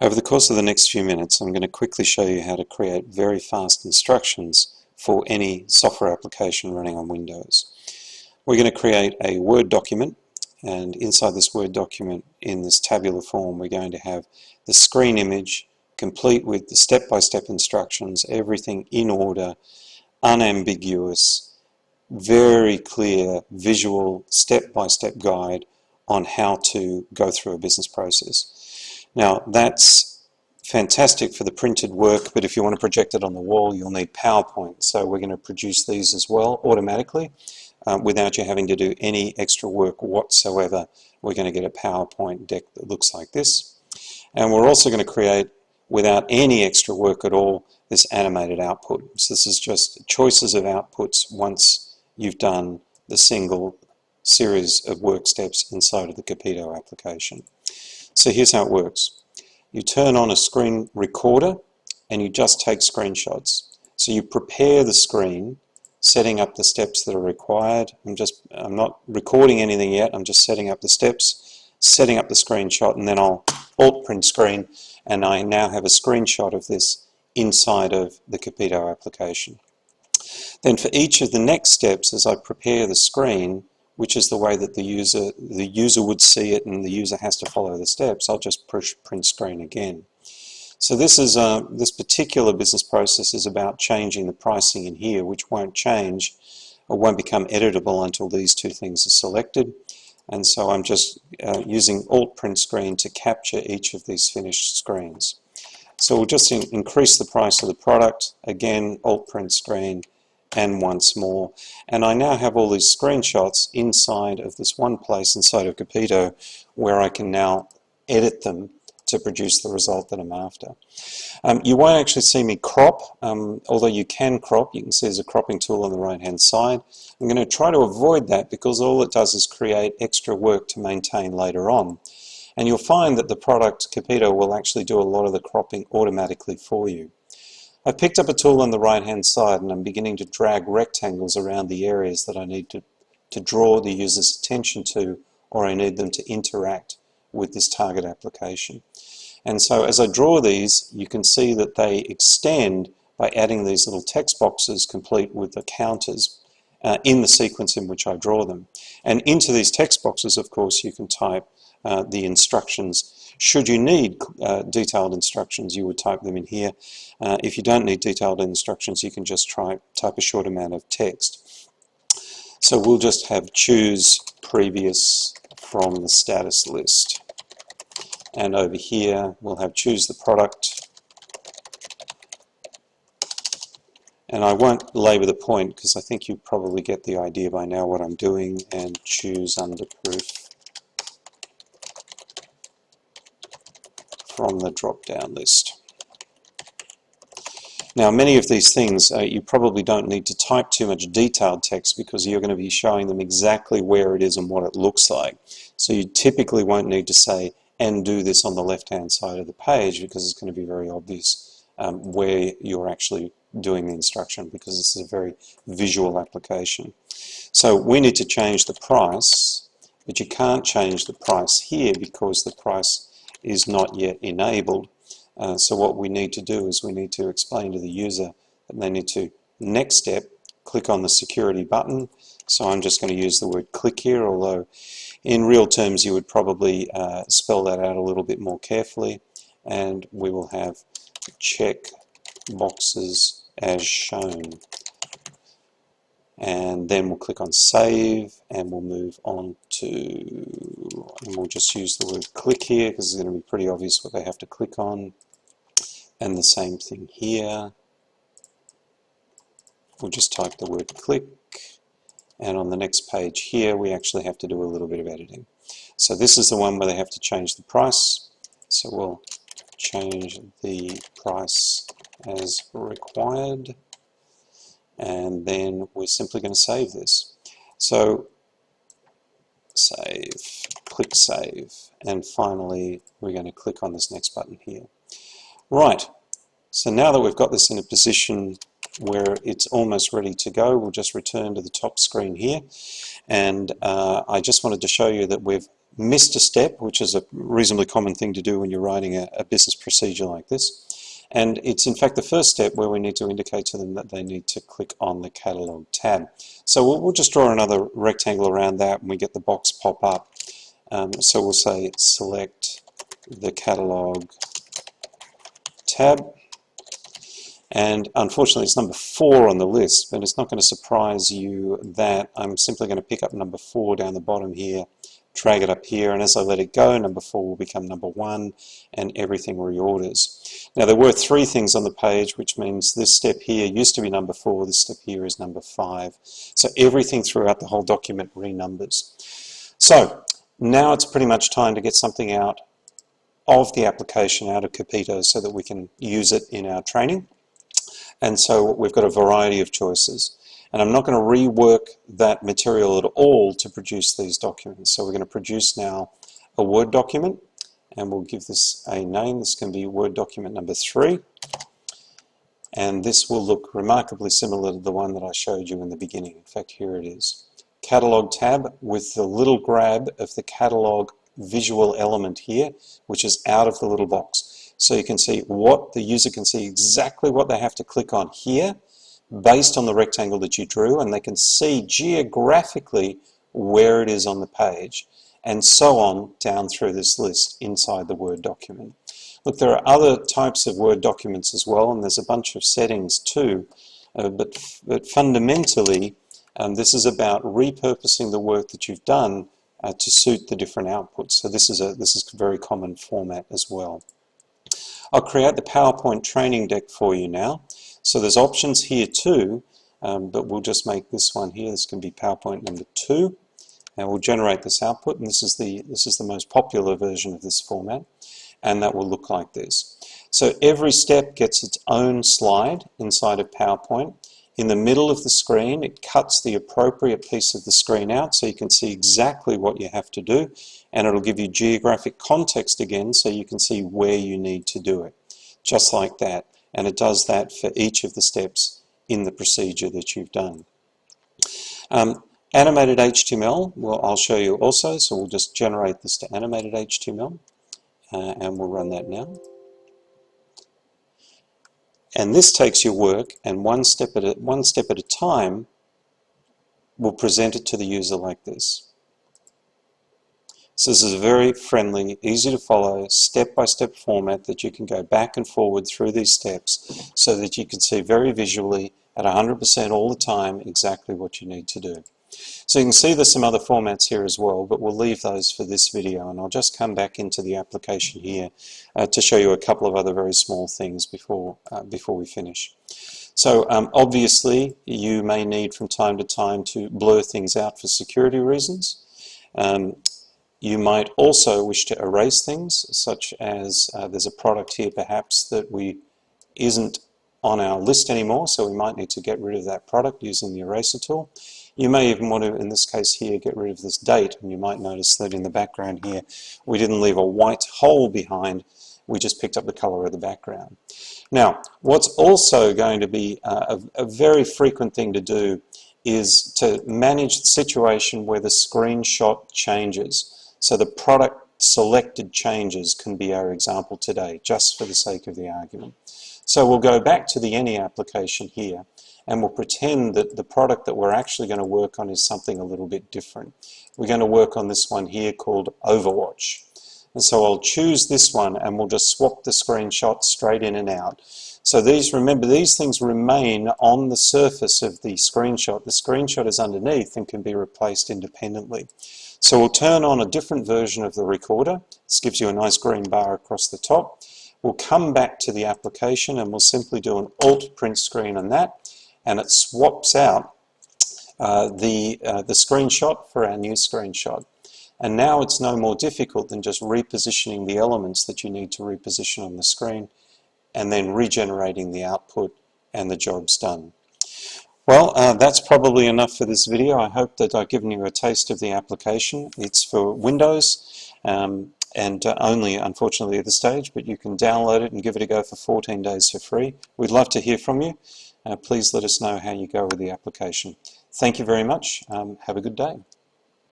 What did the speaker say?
Over the course of the next few minutes, I'm going to quickly show you how to create very fast instructions for any software application running on Windows. We're going to create a Word document, and inside this Word document, in this tabular form, we're going to have the screen image complete with the step-by-step instructions, everything in order, unambiguous, very clear visual step-by-step guide on how to go through a business process. Now that's fantastic for the printed work, but if you want to project it on the wall, you'll need PowerPoint. So we're going to produce these as well automatically without you having to do any extra work whatsoever. We're going to get a PowerPoint deck that looks like this. And we're also going to create, without any extra work at all, this animated output. So this is just choices of outputs once you've done the single series of work steps inside of the CAPITO application. So here's how it works. You turn on a screen recorder and you just take screenshots. So you prepare the screen, setting up the steps that are required. I'm not recording anything yet, I'm just setting up the steps, setting up the screenshot, and then I'll alt print screen, and I now have a screenshot of this inside of the CAPITO application. Then for each of the next steps, as I prepare the screen, which is the way that the user would see it and the user has to follow the steps, I'll just push print screen again. So this particular business process is about changing the pricing in here, which won't change or won't become editable until these two things are selected. And so I'm just using alt print screen to capture each of these finished screens. So we'll just increase the price of the product, again alt print screen, and once more. And I now have all these screenshots inside of this one place inside of CAPITO where I can now edit them to produce the result that I'm after. You won't actually see me crop, although you can crop. You can see there's a cropping tool on the right hand side. I'm going to try to avoid that because all it does is create extra work to maintain later on. And you'll find that the product CAPITO will actually do a lot of the cropping automatically for you. I've picked up a tool on the right hand side and I'm beginning to drag rectangles around the areas that I need to draw the user's attention to, or I need them to interact with this target application. And so as I draw these, you can see that they extend by adding these little text boxes complete with the counters in the sequence in which I draw them. And into these text boxes, of course, you can type the instructions. Should you need detailed instructions, you would type them in here. If you don't need detailed instructions, you can just type a short amount of text. So we'll just have choose previous from the status list. And over here, we'll have choose the product. And I won't labor the point because I think you probably get the idea by now what I'm doing, and choose under proof from the drop-down list. Now many of these things you probably don't need to type too much detailed text because you're going to be showing them exactly where it is and what it looks like. So you typically won't need to say and do this on the left hand side of the page because it's going to be very obvious where you're actually doing the instruction, because this is a very visual application. So we need to change the price, but you can't change the price here because the price is not yet enabled. So what we need to do is we need to explain to the user that they need to, next step, click on the security button. So I'm just going to use the word click here, although in real terms you would probably spell that out a little bit more carefully. And we will have check boxes as shown. And then we'll click on save, and we'll move on to, and we'll just use the word click here because it's going to be pretty obvious what they have to click on. And the same thing here. We'll just type the word click, and on the next page here we actually have to do a little bit of editing. So this is the one where they have to change the price. So we'll change the price as required. And then we're simply going to save this. So save, click save, and finally we're going to click on this next button here. Right, so now that we've got this in a position where it's almost ready to go, we'll just return to the top screen here. And I just wanted to show you that we've missed a step, which is a reasonably common thing to do when you're writing a business procedure like this. And it's in fact the first step where we need to indicate to them that they need to click on the Catalogue tab. So we'll just draw another rectangle around that and we get the box pop up. So we'll say select the Catalogue tab. And unfortunately it's number 4 on the list, but it's not going to surprise you that I'm simply going to pick up number 4 down the bottom here, drag it up here, and as I let it go, number 4 will become number 1 and everything reorders. Now there were 3 things on the page, which means this step here used to be number 4, this step here is number 5. So everything throughout the whole document renumbers. So now it's pretty much time to get something out of the application, out of Capito, so that we can use it in our training. And so we've got a variety of choices. And I'm not going to rework that material at all to produce these documents. So we're going to produce now a Word document, and we'll give this a name. This can be Word document number 3. And this will look remarkably similar to the one that I showed you in the beginning. In fact, here it is. Catalogue tab with the little grab of the catalogue visual element here, which is out of the little box. So you can see what the user can see exactly what they have to click on here based on the rectangle that you drew, and they can see geographically where it is on the page, and so on down through this list inside the Word document. Look, there are other types of Word documents as well, and there's a bunch of settings too, but fundamentally this is about repurposing the work that you've done to suit the different outputs. So this is a very common format as well. I'll create the PowerPoint training deck for you now. So there's options here too, but we'll just make this one here. This can be PowerPoint number 2, and we'll generate this output. And this is the most popular version of this format, and that will look like this. So every step gets its own slide inside of PowerPoint. In the middle of the screen, it cuts the appropriate piece of the screen out so you can see exactly what you have to do, and it'll give you geographic context again so you can see where you need to do it, just like that. And it does that for each of the steps in the procedure that you've done. Animated HTML, well, I'll show you also, so we'll just generate this to animated HTML, and we'll run that now. And this takes your work, and one step at a time will present it to the user like this. So this is a very friendly, easy to follow, step-by-step format that you can go back and forward through these steps so that you can see very visually at 100% all the time exactly what you need to do. So you can see there's some other formats here as well, but we'll leave those for this video, and I'll just come back into the application here to show you a couple of other very small things before we finish. So obviously you may need from time to time to blur things out for security reasons. You might also wish to erase things, such as there's a product here perhaps that isn't on our list anymore, so we might need to get rid of that product using the eraser tool. You may even want to, in this case here, get rid of this date, and you might notice that in the background here we didn't leave a white hole behind, we just picked up the color of the background. Now, what's also going to be a very frequent thing to do is to manage the situation where the screenshot changes. So the product selected changes can be our example today, just for the sake of the argument. So we'll go back to the Any application here, and we'll pretend that the product that we're actually going to work on is something a little bit different. We're going to work on this one here called Overwatch. And so I'll choose this one, and we'll just swap the screenshot straight in and out. So remember, these things remain on the surface of the screenshot. The screenshot is underneath and can be replaced independently. So we'll turn on a different version of the recorder. This gives you a nice green bar across the top. We'll come back to the application, and we'll simply do an Alt print screen on that, and it swaps out the screenshot for our new screenshot. And now it's no more difficult than just repositioning the elements that you need to reposition on the screen, and then regenerating the output, and the job's done. Well, that's probably enough for this video. I hope that I've given you a taste of the application. It's for Windows, and only, unfortunately, at this stage, but you can download it and give it a go for 14 days for free. We'd love to hear from you. Please let us know how you go with the application. Thank you very much. Have a good day.